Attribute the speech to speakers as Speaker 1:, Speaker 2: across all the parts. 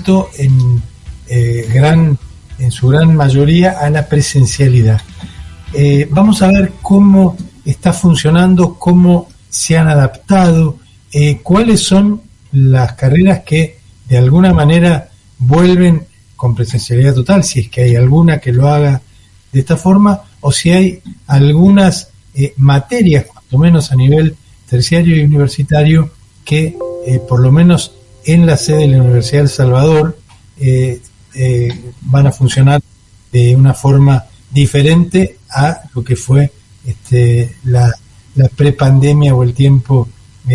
Speaker 1: vuelto en su gran mayoría a la presencialidad. Vamos a ver cómo está funcionando, cómo se han adaptado, cuáles son las carreras que de alguna manera vuelven con presencialidad total, si es que hay alguna que lo haga de esta forma, o si hay algunas materias, cuanto menos a nivel terciario y universitario, que por lo menos en la sede de la Universidad de El Salvador van a funcionar de una forma diferente a lo que fue la prepandemia o el tiempo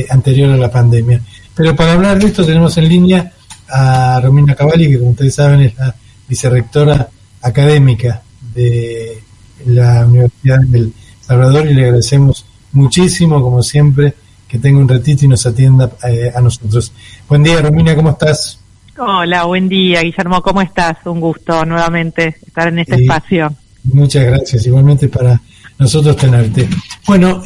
Speaker 1: anterior a la pandemia. Pero para hablar de esto tenemos en línea a Romina Cavalli, que como ustedes saben es la vicerrectora académica de la Universidad del Salvador, y le agradecemos muchísimo, como siempre, que tenga un ratito y nos atienda a nosotros. Buen día, Romina, ¿cómo estás?
Speaker 2: Hola, buen día, Guillermo, ¿cómo estás? Un gusto nuevamente estar en este espacio.
Speaker 1: Muchas gracias, igualmente para nosotros tenerte. Bueno,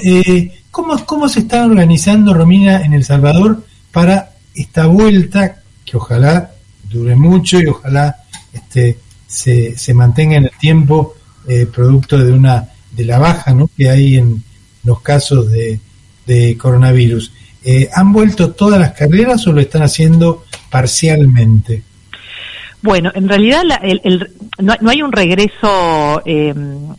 Speaker 1: ¿cómo se está organizando, Romina, en El Salvador para esta vuelta que ojalá dure mucho y ojalá se mantenga en el tiempo, producto de la baja, ¿no?, que hay en los casos de coronavirus? ¿Han vuelto todas las carreras o lo están haciendo parcialmente?
Speaker 2: Bueno, en realidad no hay un regreso,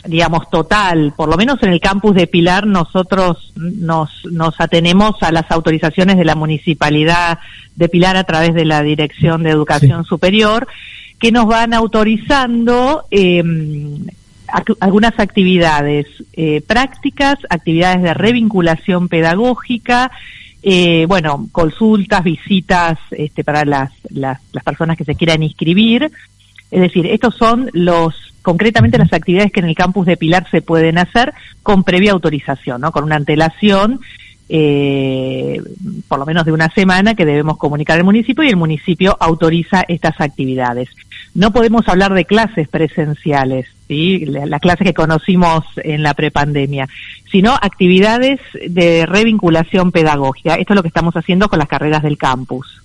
Speaker 2: digamos, total. Por lo menos en el campus de Pilar nosotros nos atenemos a las autorizaciones de la Municipalidad de Pilar a través de la Dirección de Educación Superior, que nos van autorizando algunas actividades prácticas, actividades de revinculación pedagógica, consultas, visitas para las personas que se quieran inscribir. Es decir, estos son concretamente las actividades que en el campus de Pilar se pueden hacer con previa autorización, ¿no?, con una antelación, por lo menos de una semana, que debemos comunicar al municipio, y el municipio autoriza estas actividades. No podemos hablar de clases presenciales, ¿sí?, las clases que conocimos en la prepandemia, sino actividades de revinculación pedagógica. Esto es lo que estamos haciendo con las carreras del campus.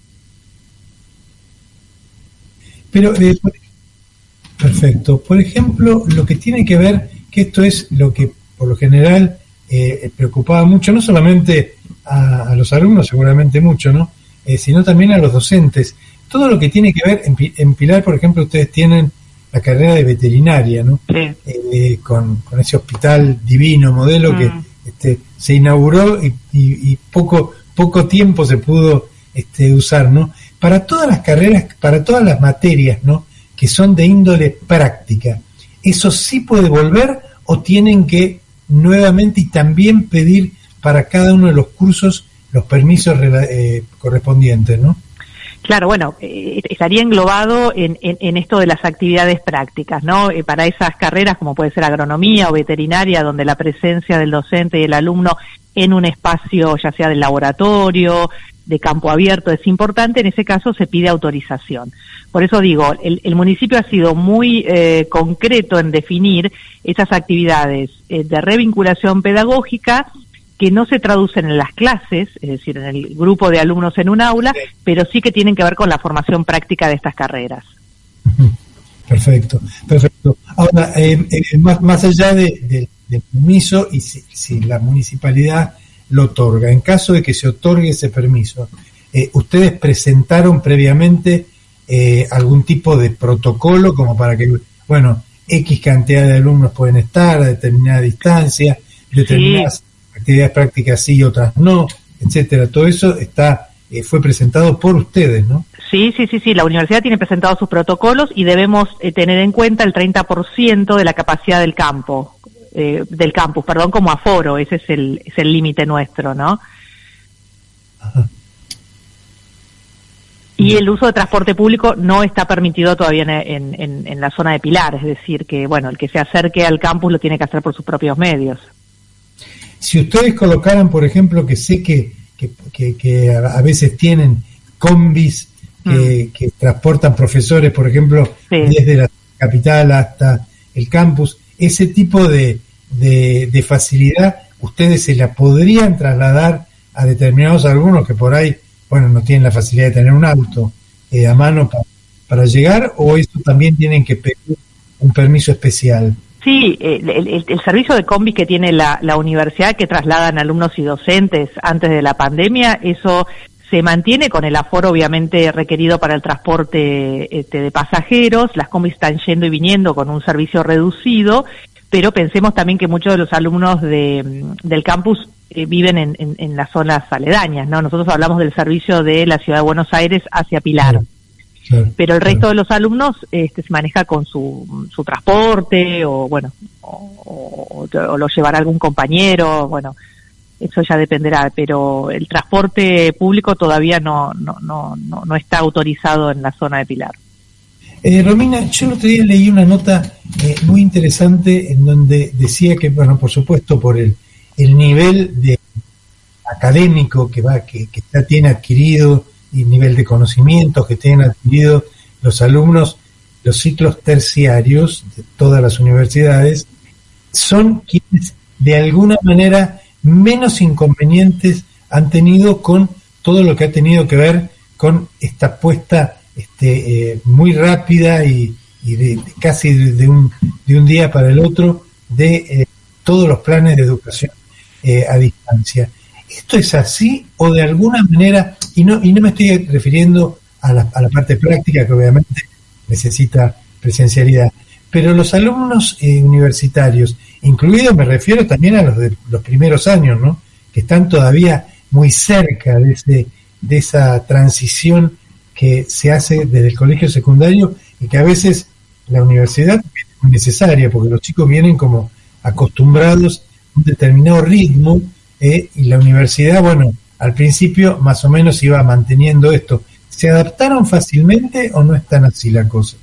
Speaker 1: Pero, perfecto. Por ejemplo, lo que tiene que ver, que esto es lo que por lo general preocupaba mucho, no solamente a los alumnos, seguramente mucho, ¿no?, sino también a los docentes. Todo lo que tiene que ver, en Pilar, por ejemplo, ustedes tienen la carrera de veterinaria, ¿no? Sí. Con ese hospital divino, modelo, que se inauguró y poco tiempo se pudo usar, ¿no? Para todas las carreras, para todas las materias, ¿no?, que son de índole práctica, ¿eso sí puede volver o tienen que nuevamente y también pedir para cada uno de los cursos los permisos correspondientes, ¿no?
Speaker 2: Claro, bueno, estaría englobado en esto de las actividades prácticas, ¿no? Para esas carreras, como puede ser agronomía o veterinaria, donde la presencia del docente y el alumno en un espacio, ya sea del laboratorio, de campo abierto, es importante. En ese caso se pide autorización. Por eso digo, el municipio ha sido muy concreto en definir esas actividades de revinculación pedagógica, que no se traducen en las clases, es decir, en el grupo de alumnos en un aula, pero sí que tienen que ver con la formación práctica de estas carreras.
Speaker 1: Perfecto. Ahora, más allá del permiso, y si la municipalidad lo otorga, en caso de que se otorgue ese permiso, ¿ustedes presentaron previamente algún tipo de protocolo como para que, X cantidad de alumnos pueden estar a determinada distancia, determinadas actividades prácticas sí y otras no, etcétera? Todo eso fue presentado por ustedes, ¿no? Sí,
Speaker 2: la universidad tiene presentados sus protocolos y debemos tener en cuenta el 30% de la capacidad del campus, como aforo. Ese es el límite nuestro, ¿no? Ajá. Y el uso de transporte público no está permitido todavía en la zona de Pilar, es decir, que el que se acerque al campus lo tiene que hacer por sus propios medios.
Speaker 1: Si ustedes colocaran, por ejemplo, que sé que a veces tienen combis que transportan profesores, por ejemplo, desde la capital hasta el campus, ese tipo de facilidad, ustedes se la podrían trasladar a determinados alumnos que por ahí, no tienen la facilidad de tener un auto a mano para llegar, o eso también tienen que pedir un permiso especial?
Speaker 2: Sí, el servicio de combi que tiene la universidad, que trasladan alumnos y docentes antes de la pandemia, eso se mantiene con el aforo obviamente requerido para el transporte de pasajeros. Las combis están yendo y viniendo con un servicio reducido, pero pensemos también que muchos de los alumnos del campus viven en las zonas aledañas, ¿no? Nosotros hablamos del servicio de la Ciudad de Buenos Aires hacia Pilar. Claro, pero el resto de los alumnos se maneja con su transporte, o bueno, o lo llevará algún compañero, bueno, eso ya dependerá, pero el transporte público todavía no está autorizado en la zona de Pilar.
Speaker 1: Romina, yo el otro día leí una nota muy interesante en donde decía que, bueno, por supuesto, por el nivel de académico que ya tiene adquirido y nivel de conocimientos que tienen adquirido los alumnos, los ciclos terciarios de todas las universidades, son quienes de alguna manera menos inconvenientes han tenido con todo lo que ha tenido que ver con esta puesta muy rápida y casi de un día para el otro de todos los planes de educación a distancia. ¿Esto es así o de alguna manera, y no me estoy refiriendo a la parte práctica que obviamente necesita presencialidad, pero los alumnos universitarios, incluidos me refiero también a los de los primeros años, ¿no?, que están todavía muy cerca de esa transición que se hace desde el colegio secundario y que a veces la universidad es muy necesaria porque los chicos vienen como acostumbrados a un determinado ritmo, y la universidad, bueno, al principio más o menos iba manteniendo esto. ¿Se adaptaron fácilmente o no es tan así la cosa?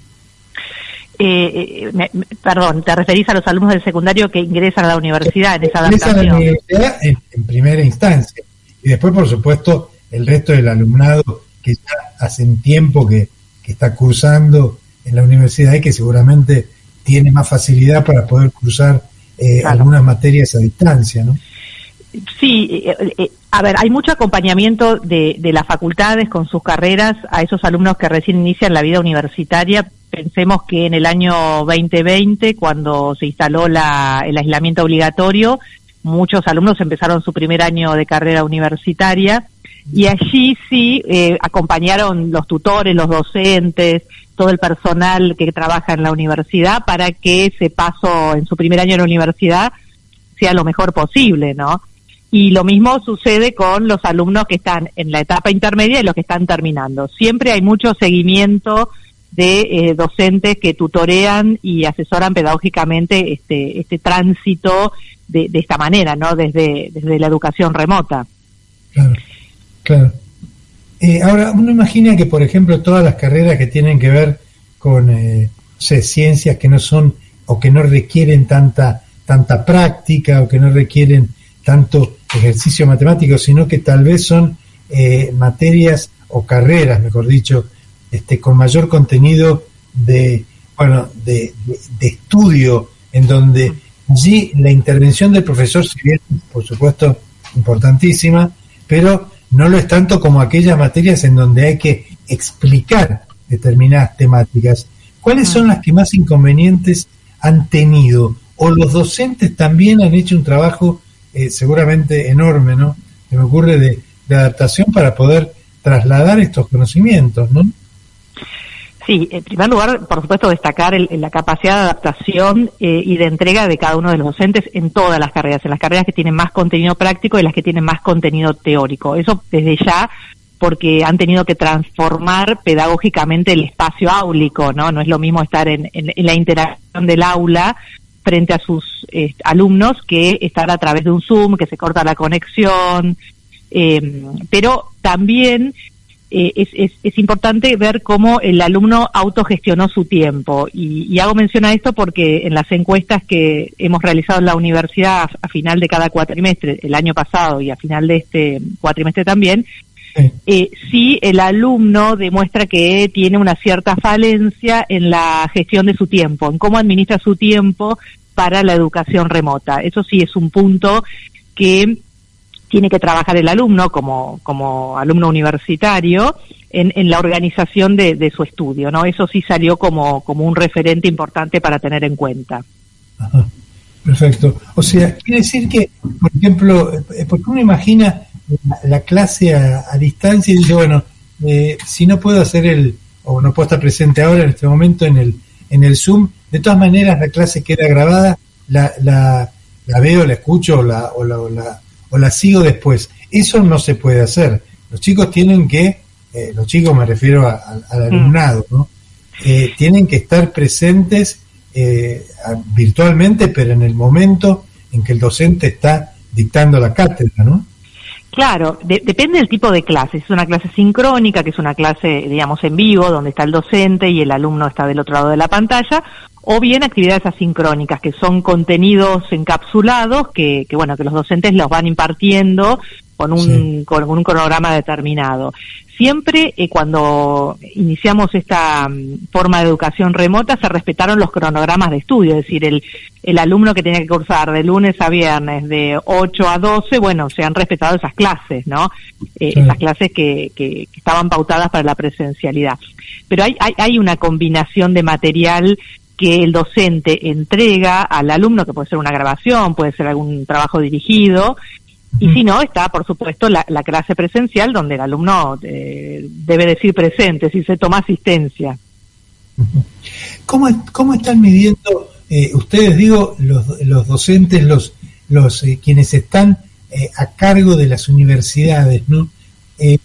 Speaker 2: Perdón, ¿te referís a los alumnos del secundario que ingresan a la universidad en esa adaptación?
Speaker 1: Ingresan a la universidad en primera instancia, y después, por supuesto, el resto del alumnado que ya hace un tiempo que está cursando en la universidad y que seguramente tiene más facilidad para poder cursar algunas materias a distancia, ¿no?
Speaker 2: Sí, a ver, hay mucho acompañamiento de las facultades con sus carreras a esos alumnos que recién inician la vida universitaria. Pensemos que en el año 2020, cuando se instaló el aislamiento obligatorio, muchos alumnos empezaron su primer año de carrera universitaria y allí sí acompañaron los tutores, los docentes, todo el personal que trabaja en la universidad para que ese paso en su primer año en la universidad sea lo mejor posible, ¿no? Y lo mismo sucede con los alumnos que están en la etapa intermedia y los que están terminando. Siempre hay mucho seguimiento de docentes que tutorean y asesoran pedagógicamente este tránsito de esta manera, ¿no? Desde la educación remota.
Speaker 1: Claro. Ahora, uno imagina que, por ejemplo, todas las carreras que tienen que ver con ciencias que no son o que no requieren tanta práctica o que no requieren tanto ejercicio matemático, sino que tal vez son materias o carreras, mejor dicho, con mayor contenido de estudio, en donde allí la intervención del profesor, si bien, por supuesto, importantísima, pero no lo es tanto como aquellas materias en donde hay que explicar determinadas temáticas. ¿Cuáles son las que más inconvenientes han tenido? O los docentes también han hecho un trabajo seguramente enorme, ¿no? Se me ocurre de adaptación para poder trasladar estos conocimientos, ¿no?
Speaker 2: Sí, en primer lugar, por supuesto, destacar la capacidad de adaptación y de entrega de cada uno de los docentes en todas las carreras, en las carreras que tienen más contenido práctico y las que tienen más contenido teórico. Eso desde ya, porque han tenido que transformar pedagógicamente el espacio áulico, ¿no? No es lo mismo estar en la interacción del aula frente a sus alumnos que estar a través de un Zoom, que se corta la conexión, pero también es importante ver cómo el alumno autogestionó su tiempo, y hago mención a esto porque en las encuestas que hemos realizado en la universidad a final de cada cuatrimestre, el año pasado y a final de este cuatrimestre también, sí el alumno demuestra que tiene una cierta falencia en la gestión de su tiempo, en cómo administra su tiempo para la educación remota. Eso sí es un punto que tiene que trabajar el alumno como alumno universitario en la organización de su estudio, ¿no? Eso sí salió como un referente importante para tener en cuenta.
Speaker 1: Ajá, perfecto. O sea, quiere decir que, por ejemplo, porque uno imagina la clase a distancia y dice, bueno, si no puedo hacer o no puedo estar presente ahora en este momento en el Zoom, de todas maneras la clase queda grabada, la veo, la escucho o la sigo después. Eso no se puede hacer. Los chicos tienen que, los chicos me refiero al alumnado, ¿no? Tienen que estar presentes virtualmente, pero en el momento en que el docente está dictando la cátedra, ¿no?
Speaker 2: Claro, depende del tipo de clase. Si es una clase sincrónica, que es una clase, digamos, en vivo, donde está el docente y el alumno está del otro lado de la pantalla, o bien actividades asincrónicas, que son contenidos encapsulados que bueno, que los docentes los van impartiendo con un cronograma determinado. Siempre cuando iniciamos esta forma de educación remota se respetaron los cronogramas de estudio, es decir, el alumno que tenía que cursar de lunes a viernes de 8 a 12, bueno, se han respetado esas clases, ¿no? Esas clases que estaban pautadas para la presencialidad. Pero hay una combinación de material que el docente entrega al alumno, que puede ser una grabación, puede ser algún trabajo dirigido, y si no, está, por supuesto, la clase presencial, donde el alumno debe decir presente, si se toma asistencia.
Speaker 1: ¿Cómo están midiendo ustedes, digo, los docentes, los quienes están a cargo de las universidades, ¿no?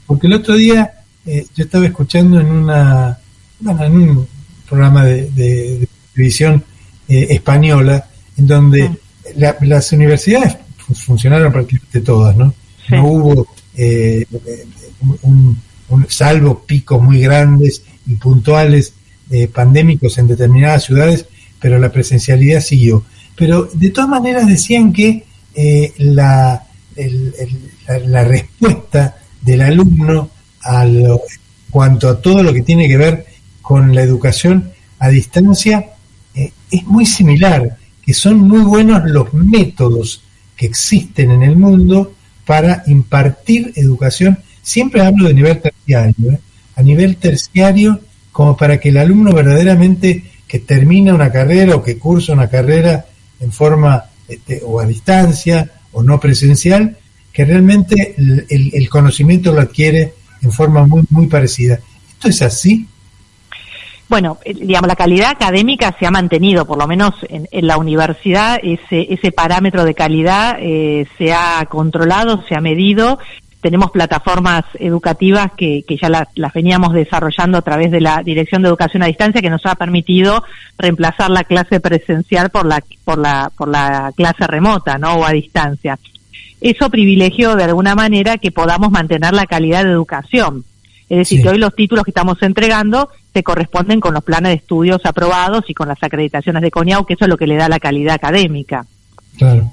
Speaker 1: Porque el otro día yo estaba escuchando en un programa de televisión española, en donde las universidades funcionaron prácticamente todas, ¿no? Sí. No hubo salvo picos muy grandes y puntuales pandémicos en determinadas ciudades, pero la presencialidad siguió. Pero de todas maneras decían que la respuesta del alumno cuanto a todo lo que tiene que ver con la educación a distancia es muy similar, que son muy buenos los métodos que existen en el mundo para impartir educación. Siempre hablo de nivel terciario, a nivel terciario, como para que el alumno verdaderamente que termina una carrera o que cursa una carrera en forma o a distancia o no presencial, que realmente el conocimiento lo adquiere en forma muy, muy parecida. ¿Esto es así?
Speaker 2: Bueno, digamos, la calidad académica se ha mantenido, por lo menos en la universidad, ese parámetro de calidad se ha controlado, se ha medido. Tenemos plataformas educativas que ya las veníamos desarrollando a través de la Dirección de Educación a Distancia, que nos ha permitido reemplazar la clase presencial por la clase remota, ¿no? O a distancia. Eso privilegió de alguna manera que podamos mantener la calidad de educación. Es decir, que hoy los títulos que estamos entregando se corresponden con los planes de estudios aprobados y con las acreditaciones de CONIAU, que eso es lo que le da la calidad académica. Claro.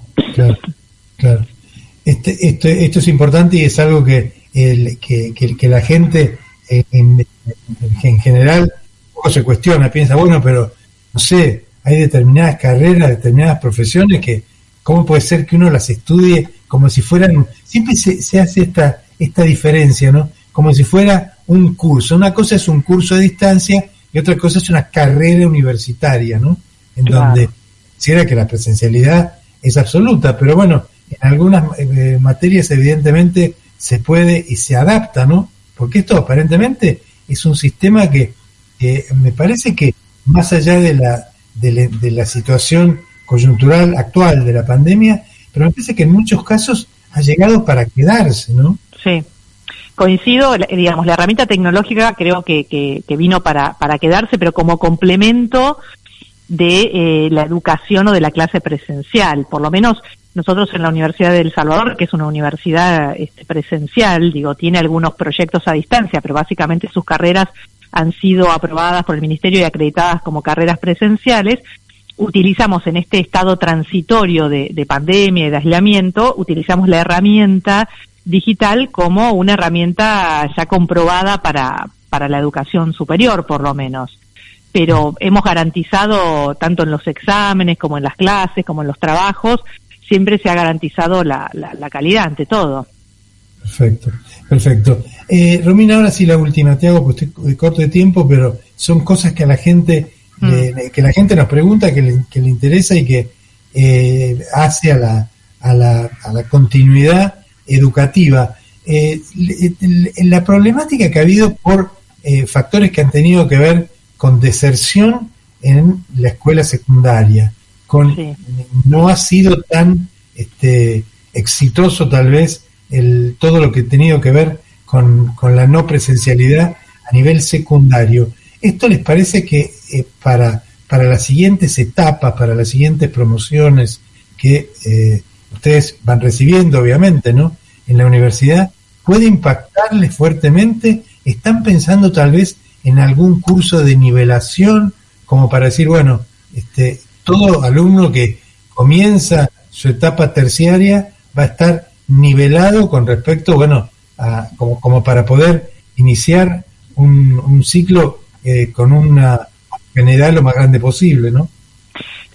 Speaker 1: Esto es importante y es algo que la gente en general poco se cuestiona, piensa, bueno, pero no sé, hay determinadas carreras, determinadas profesiones que, ¿cómo puede ser que uno las estudie como si fueran, siempre se hace esta diferencia, ¿no? Como si fuera un curso. Una cosa es un curso a distancia y otra cosa es una carrera universitaria, ¿no? En donde quisiera que la presencialidad es absoluta, pero bueno, en algunas materias evidentemente se puede y se adapta, ¿no? Porque esto aparentemente es un sistema que me parece que más allá de la situación coyuntural actual de la pandemia, pero me parece que en muchos casos ha llegado para quedarse, ¿no?
Speaker 2: Sí. Coincido, digamos, la herramienta tecnológica creo que vino para quedarse, pero como complemento de la educación o de la clase presencial. Por lo menos nosotros en la Universidad de El Salvador, que es una universidad presencial, tiene algunos proyectos a distancia, pero básicamente sus carreras han sido aprobadas por el Ministerio y acreditadas como carreras presenciales. Utilizamos en este estado transitorio de pandemia y de aislamiento, utilizamos la herramienta digital como una herramienta ya comprobada para la educación superior, por lo menos. Pero hemos garantizado, tanto en los exámenes como en las clases, como en los trabajos, siempre se ha garantizado la calidad ante todo.
Speaker 1: Perfecto. Romina, ahora sí la última, te hago, pues estoy corto de tiempo, pero son cosas que a la gente, que la gente nos pregunta, que le interesa y que hace a la continuidad educativa. La problemática que ha habido por factores que han tenido que ver con deserción en la escuela secundaria, no ha sido tan exitoso tal vez todo lo que ha tenido que ver con la no presencialidad a nivel secundario. ¿Esto les parece que para las siguientes etapas, para las siguientes promociones que ustedes van recibiendo, obviamente, ¿no?, en la universidad, puede impactarles fuertemente? ¿Están pensando tal vez en algún curso de nivelación, como para decir, bueno, todo alumno que comienza su etapa terciaria va a estar nivelado con respecto, bueno, como para poder iniciar un ciclo con una homogeneidad lo más grande posible, ¿no?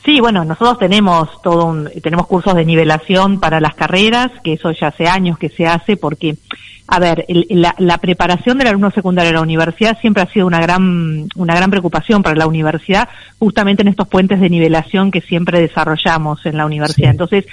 Speaker 2: Sí, bueno, nosotros tenemos tenemos cursos de nivelación para las carreras, que eso ya hace años que se hace, porque, a ver, la preparación del alumno secundario en la universidad siempre ha sido una gran preocupación para la universidad, justamente en estos puentes de nivelación que siempre desarrollamos en la universidad. Sí. Entonces,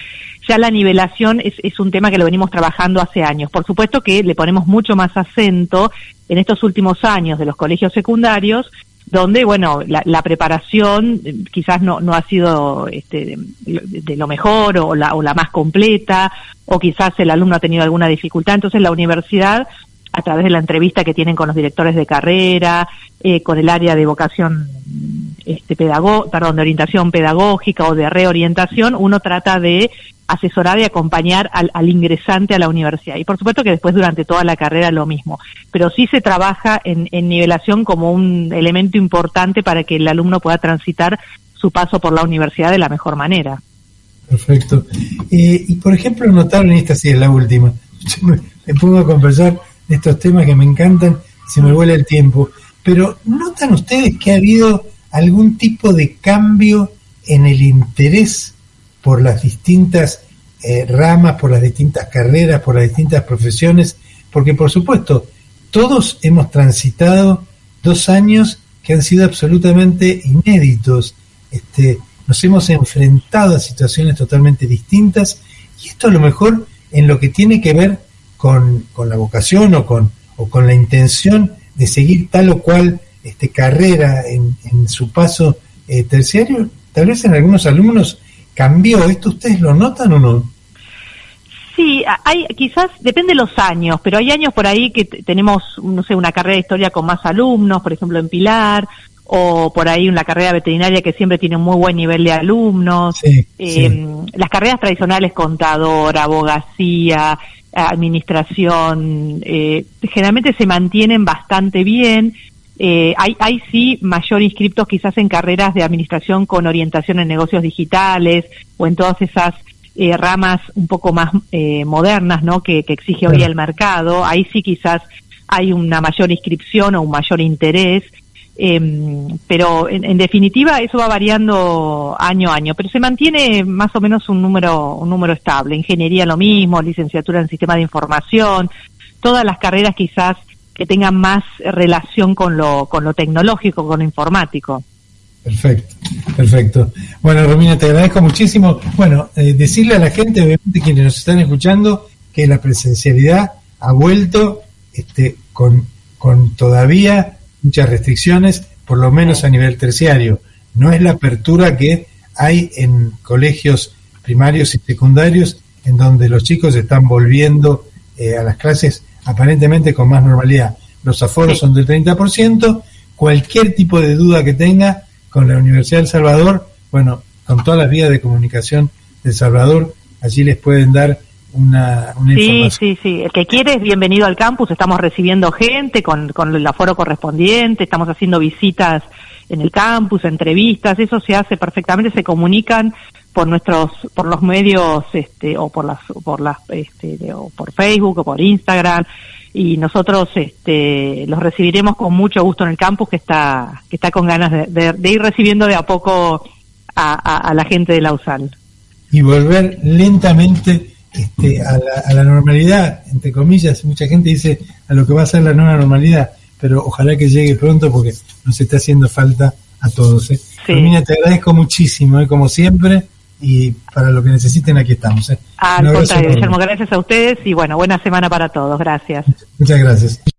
Speaker 2: ya la nivelación es un tema que lo venimos trabajando hace años. Por supuesto que le ponemos mucho más acento en estos últimos años de los colegios secundarios, donde, bueno, la preparación quizás no ha sido de lo mejor o la más completa, o quizás el alumno ha tenido alguna dificultad. Entonces la universidad, a través de la entrevista que tienen con los directores de carrera, con el área de vocación de orientación pedagógica o de reorientación, uno trata de asesorar y acompañar al ingresante a la universidad. Y por supuesto que después durante toda la carrera lo mismo. Pero sí se trabaja en nivelación como un elemento importante para que el alumno pueda transitar su paso por la universidad de la mejor manera.
Speaker 1: Perfecto. Y por ejemplo, notaron, esta sí es la última, yo me pongo a conversar de estos temas que me encantan, se me vuela el tiempo, pero ¿notan ustedes que ha habido algún tipo de cambio en el interés por las distintas ramas, por las distintas carreras, por las distintas profesiones? Porque, por supuesto, todos hemos transitado 2 años que han sido absolutamente inéditos. Nos hemos enfrentado a situaciones totalmente distintas, y esto a lo mejor en lo que tiene que ver con la vocación o con la intención de seguir tal o cual carrera en su paso terciario, tal vez en algunos alumnos cambió. ¿Esto ustedes lo notan o no?
Speaker 2: Sí, quizás depende de los años, pero hay años por ahí que tenemos, no sé, una carrera de historia con más alumnos, por ejemplo en Pilar, o por ahí una carrera veterinaria que siempre tiene un muy buen nivel de alumnos. Sí. Las carreras tradicionales, contador, abogacía, administración, generalmente se mantienen bastante bien. Hay sí mayor inscriptos quizás en carreras de administración con orientación en negocios digitales o en todas esas ramas un poco más modernas, ¿no?, que exige hoy el mercado. Ahí sí quizás hay una mayor inscripción o un mayor interés, pero en definitiva eso va variando año a año, pero se mantiene más o menos un número estable. Ingeniería lo mismo, licenciatura en sistema de información, todas las carreras quizás que tengan más relación con lo tecnológico, con lo informático. Perfecto. Bueno, Romina, te agradezco muchísimo. Bueno, decirle a la gente, obviamente quienes nos están escuchando, que la presencialidad ha vuelto con todavía muchas restricciones, por lo menos a nivel terciario. No es la apertura que hay en colegios primarios y secundarios, en donde los chicos están volviendo a las clases aparentemente con más normalidad. Los aforos son del 30%. Cualquier tipo de duda que tenga con la Universidad del Salvador, bueno, con todas las vías de comunicación del Salvador, allí les pueden dar una información. Sí. El que quiere es bienvenido al campus. Estamos recibiendo gente con el aforo correspondiente. Estamos haciendo visitas en el campus, entrevistas. Eso se hace perfectamente. Se comunican por los medios, o por Facebook o por Instagram. Y nosotros los recibiremos con mucho gusto en el campus, que está con ganas de ir recibiendo de a poco a la gente de la USAL.
Speaker 1: y volver lentamente a la normalidad, entre comillas. Mucha gente dice a lo que va a ser la nueva normalidad, pero ojalá que llegue pronto porque nos está haciendo falta a todos.
Speaker 2: Sí.
Speaker 1: Romina, te agradezco muchísimo, como siempre, y para lo que necesiten aquí estamos.
Speaker 2: Al contrario, Guillermo, gracias a ustedes y bueno, buena semana para todos. Gracias.
Speaker 1: Muchas gracias.